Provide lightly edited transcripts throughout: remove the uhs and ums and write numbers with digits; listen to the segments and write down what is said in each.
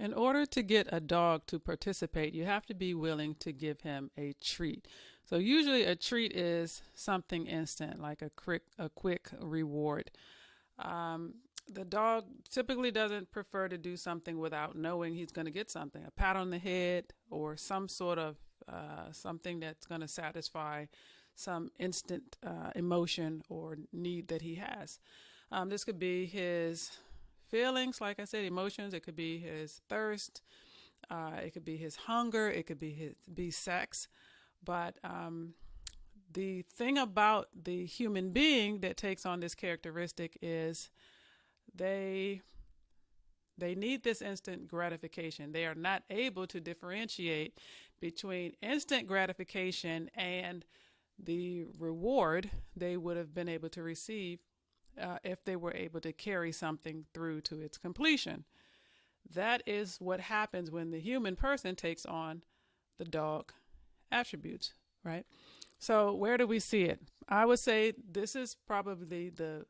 In order to get a dog to participate, you have to be willing to give him a treat. So usually a treat is something instant, like a quick reward. The dog typically doesn't prefer to do something without knowing he's going to get something, a pat on the head or some sort of something that's going to satisfy some instant emotion or need that he has. This could be his feelings, like I said, emotions. It could be his thirst. It could be his hunger. It could be sex. But the thing about the human being that takes on this characteristic is they need this instant gratification. They are not able to differentiate between instant gratification and the reward they would have been able to receive if they were able to carry something through to its completion. That is what happens when the human person takes on the dog attributes, right? So where do we see it? I would say this is probably the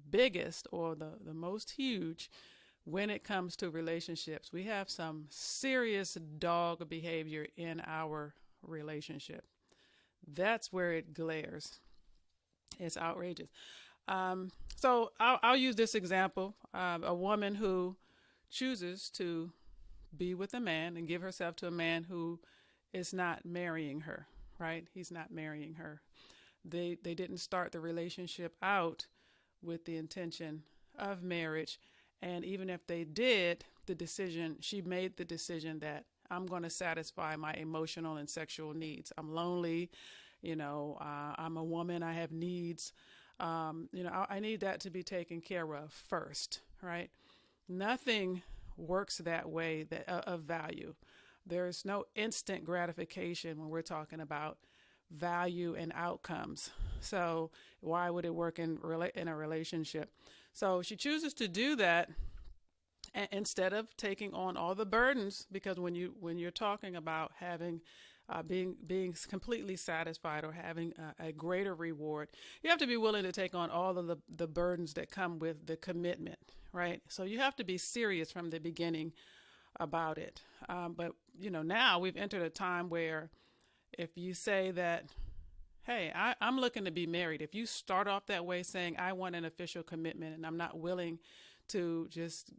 biggest or the most huge when it comes to relationships. We have some serious dog behavior in our relationship. That's where it glares. It's outrageous. So I'll use this example. A woman who chooses to be with a man and give herself to a man who is not marrying her, right? He's not marrying her. They didn't start the relationship out with the intention of marriage. And even if they did, she made the decision that I'm going to satisfy my emotional and sexual needs. I'm lonely, I'm a woman, I have needs. I need that to be taken care of first, right? Nothing works that way of value. There's no instant gratification when we're talking about value and outcomes. So why would it work in a relationship? So she chooses to do that instead of taking on all the burdens, because when you're talking about having being completely satisfied or having a greater reward, you have to be willing to take on all of the burdens that come with the commitment, right? So you have to be serious from the beginning about it. But now we've entered a time where if you say that, hey, I'm looking to be married. If you start off that way saying, I want an official commitment and I'm not willing to just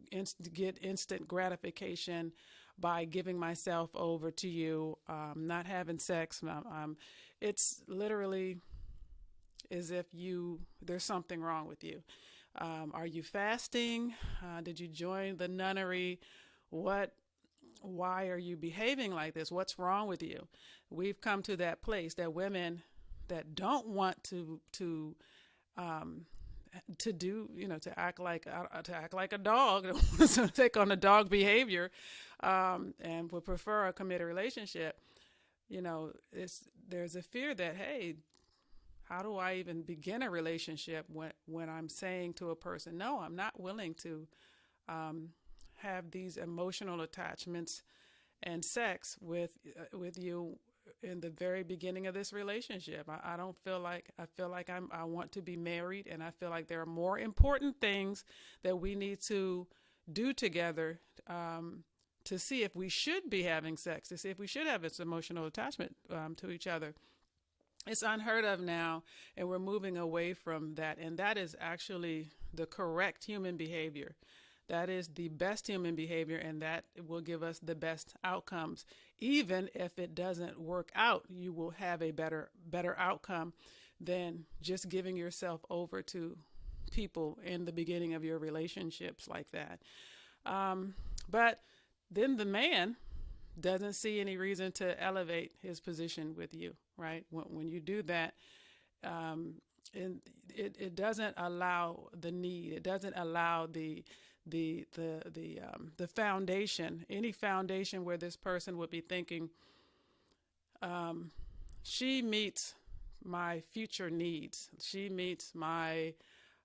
get instant gratification by giving myself over to you, not having sex, it's literally as if there's something wrong with you. Are you fasting? Did you join the nunnery? Why are you behaving like this? What's wrong with you? We've come to that place that women that don't want to act like a dog, to take on a dog behavior, and would prefer a committed relationship. There's a fear that, hey, how do I even begin a relationship when I'm saying to a person, no, I'm not willing to have these emotional attachments and sex with you in the very beginning of this relationship. I feel like I want to be married, and I feel like there are more important things that we need to do together to see if we should be having sex, to see if we should have this emotional attachment to each other. It's unheard of now, and we're moving away from that. And that is actually the correct human behavior. That is the best human behavior, and that will give us the best outcomes. Even if it doesn't work out, you will have a better outcome than just giving yourself over to people in the beginning of your relationships like that. But then the man doesn't see any reason to elevate his position with you, right? When you do that, and it doesn't allow the need. It doesn't allow the foundation, any foundation where this person would be thinking, she meets my future needs. She meets my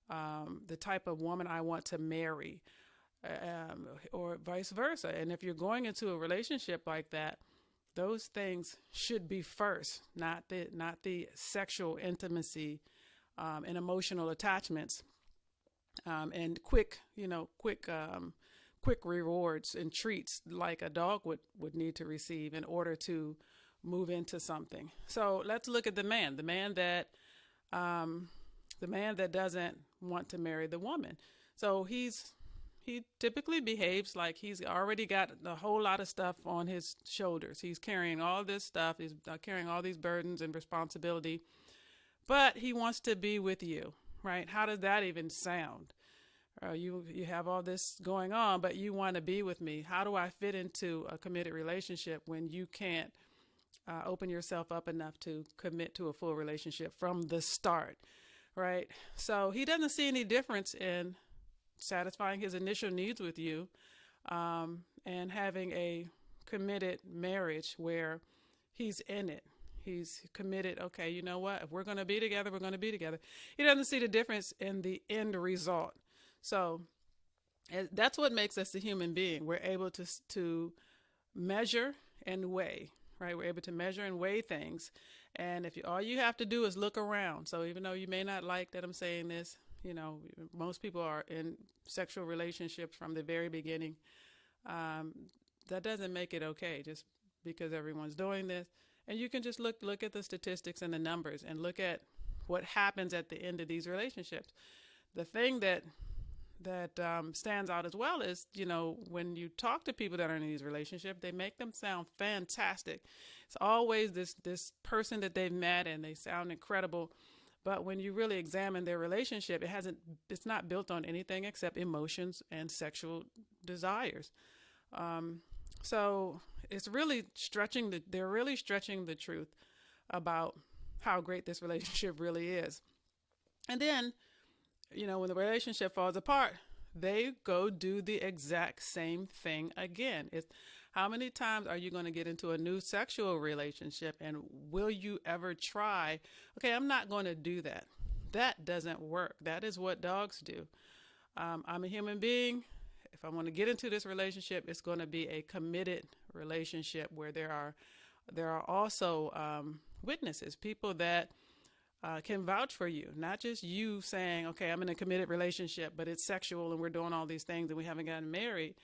the type of woman I want to marry, or vice versa. And if you're going into a relationship like that, those things should be first, not the sexual intimacy and emotional attachments. And quick quick rewards and treats like a dog would need to receive in order to move into something. So let's look at the man that doesn't want to marry the woman. So he typically behaves like he's already got a whole lot of stuff on his shoulders. He's carrying all this stuff. He's carrying all these burdens and responsibility, but he wants to be with you, right? How does that even sound? You have all this going on, but you want to be with me. How do I fit into a committed relationship when you can't open yourself up enough to commit to a full relationship from the start, right? So he doesn't see any difference in satisfying his initial needs with you and having a committed marriage where he's in it. He's committed. Okay, you know what? If we're going to be together, we're going to be together. He doesn't see the difference in the end result. So that's what makes us a human being. We're able to measure and weigh, right? We're able to measure and weigh things. And if all you have to do is look around. So even though you may not like that I'm saying this, most people are in sexual relationships from the very beginning. That doesn't make it okay just because everyone's doing this. And you can just look at the statistics and the numbers and look at what happens at the end of these relationships. The thing that stands out as well is, when you talk to people that are in these relationships, they make them sound fantastic. It's always this person that they've met and they sound incredible. But when you really examine their relationship, it's not built on anything except emotions and sexual desires. So it's really they're really stretching the truth about how great this relationship really is. And then, when the relationship falls apart, they go do the exact same thing again. It's how many times are you going to get into a new sexual relationship and will you ever try, okay, I'm not going to do that. That doesn't work. That is what dogs do. I'm a human being. If I want to get into this relationship, it's going to be a committed relationship where there are also witnesses, people that can vouch for you, not just you saying, okay, I'm in a committed relationship, but it's sexual and we're doing all these things and we haven't gotten married.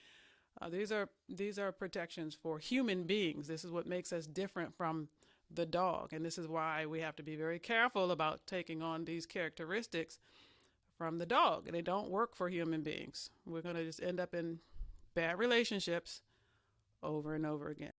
These are protections for human beings. This is what makes us different from the dog. And this is why we have to be very careful about taking on these characteristics from the dog. They don't work for human beings. We're going to just end up in bad relationships over and over again.